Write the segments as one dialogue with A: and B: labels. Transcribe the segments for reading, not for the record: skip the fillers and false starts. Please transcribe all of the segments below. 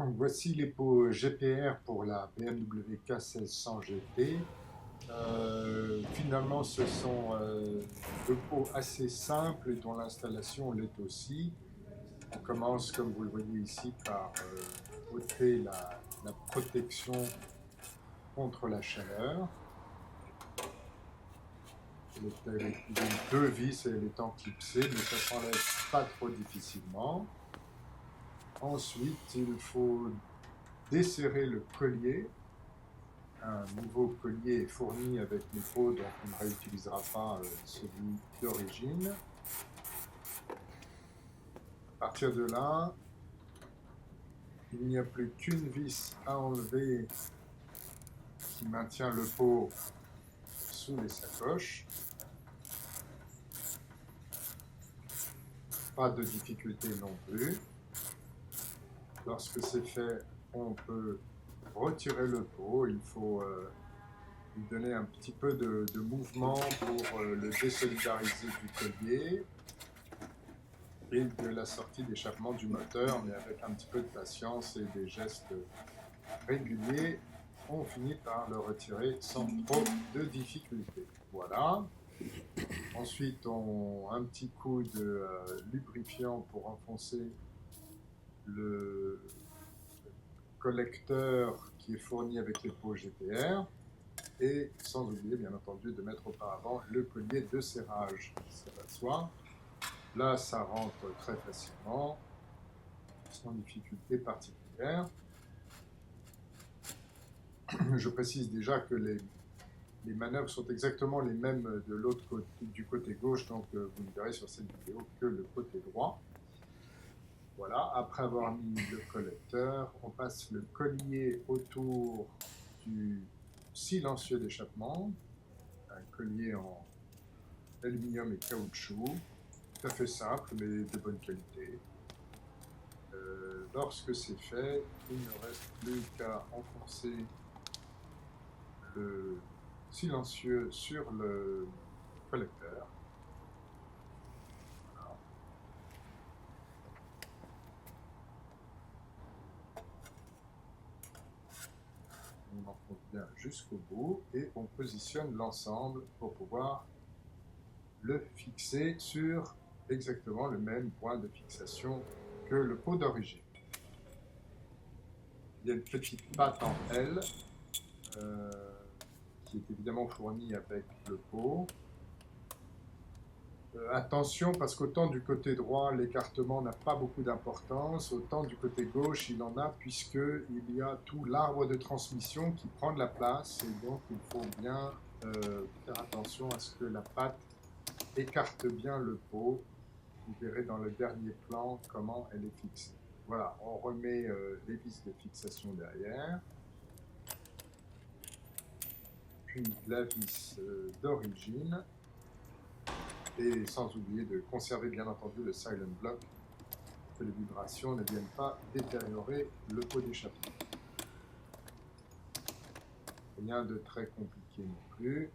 A: Donc voici les pots GPR pour la BMW K1600 GT. Finalement, ce sont deux pots assez simples dont l'installation l'est aussi. On commence, comme vous le voyez ici, par ôter la protection contre la chaleur. Elle est avec deux vis et elle est enclipsée, mais ça ne s'enlève pas trop difficilement. Ensuite, il faut desserrer le collier. Un nouveau collier est fourni avec les pots, donc on ne réutilisera pas celui d'origine. À partir de là, il n'y a plus qu'une vis à enlever qui maintient le pot sous les sacoches. Pas de difficulté non plus. Lorsque c'est fait, on peut retirer le pot. Il faut lui donner un petit peu de mouvement pour le désolidariser du collier et de la sortie d'échappement du moteur, mais avec un petit peu de patience et des gestes réguliers, on finit par le retirer sans trop de difficultés. Voilà. Ensuite, un petit coup de lubrifiant pour enfoncer le collecteur qui est fourni avec les pots GPR. Et sans oublier, bien entendu, de mettre auparavant le collier de serrage. Ça va de soi. Là, ça rentre très facilement, sans difficulté particulière. Je précise déjà que les manœuvres sont exactement les mêmes de l'autre côté, du côté gauche, donc vous ne verrez sur cette vidéo que le côté droit. Voilà, après avoir mis le collecteur, on passe le collier autour du silencieux d'échappement, un collier en aluminium et caoutchouc, tout à fait simple mais de bonne qualité. Lorsque c'est fait, il ne reste plus qu'à enfoncer le silencieux sur le collecteur. Voilà. On enfonce bien jusqu'au bout et on positionne l'ensemble pour pouvoir le fixer sur exactement le même point de fixation que le pot d'origine. Il y a une petite patte en L qui est évidemment fournie avec le pot. Attention, parce qu'autant du côté droit, l'écartement n'a pas beaucoup d'importance, autant du côté gauche, il en a, puisqu'il y a tout l'arbre de transmission qui prend de la place, et donc il faut bien faire attention à ce que la patte écarte bien le pot. Vous verrez dans le dernier plan comment elle est fixée. Voilà, on remet les vis de fixation derrière, puis la vis d'origine, et sans oublier de conserver bien entendu le silent block, que les vibrations ne viennent pas détériorer le pot d'échappement. Rien de très compliqué non plus.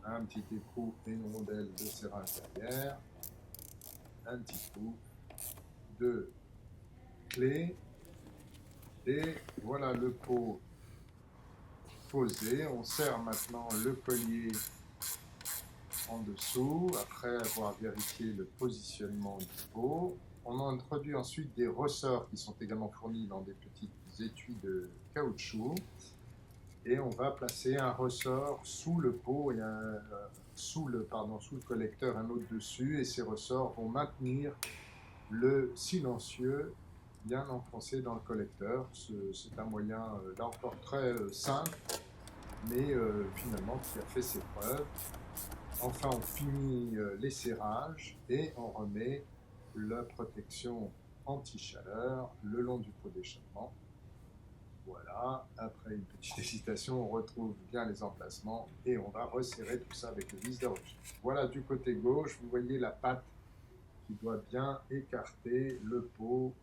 A: Un petit écrou et une rondelle de serrage derrière, un petit coup de clé, et voilà le pot posé. On serre maintenant le collier en dessous, après avoir vérifié le positionnement du pot. On introduit ensuite des ressorts qui sont également fournis dans des petits étuis de caoutchouc. Et on va placer un ressort sous le pot et sous le collecteur, un autre dessus. Et ces ressorts vont maintenir le silencieux bien enfoncé dans le collecteur. C'est un moyen, là encore, très simple, mais finalement qui a fait ses preuves. Enfin, on finit les serrages et on remet la protection anti-chaleur le long du pot d'échappement. Voilà, après une petite hésitation, on retrouve bien les emplacements et on va resserrer tout ça avec le vis d'origine. Voilà, du côté gauche, vous voyez la patte qui doit bien écarter le pot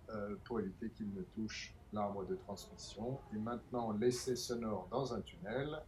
A: pour éviter qu'il ne touche l'arbre de transmission. Et maintenant, l'essai sonore dans un tunnel.